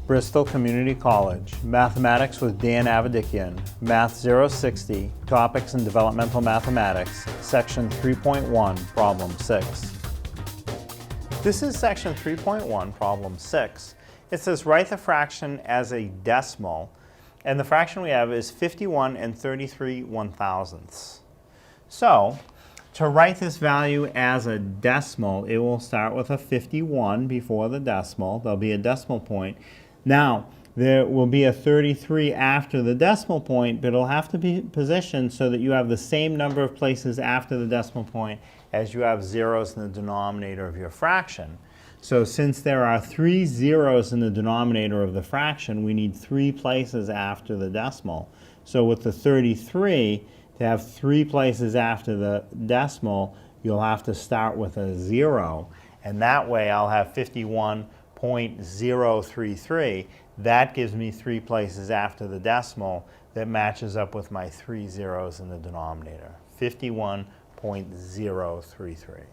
Bristol Community College, Mathematics with Dan Avedikian, Math 060, Topics in Developmental Mathematics, Section 3.1, Problem 6. This is Section 3.1, Problem 6. It says write the fraction as a decimal, and the fraction we have is 51 and 33 1/1000ths. So, to write this value as a decimal, it will start with a 51 before the decimal. There'll be a decimal point. Now, there will be a 33 after the decimal point, but it'll have to be positioned so that you have the same number of places after the decimal point as you have zeros in the denominator of your fraction. So since there are 3 zeros in the denominator of the fraction, we need 3 places after the decimal. So with the 33, to have 3 places after the decimal, you'll have to start with a 0. And that way I'll have 51.033. That gives me 3 places after the decimal that matches up with my 3 zeros in the denominator. 51.033.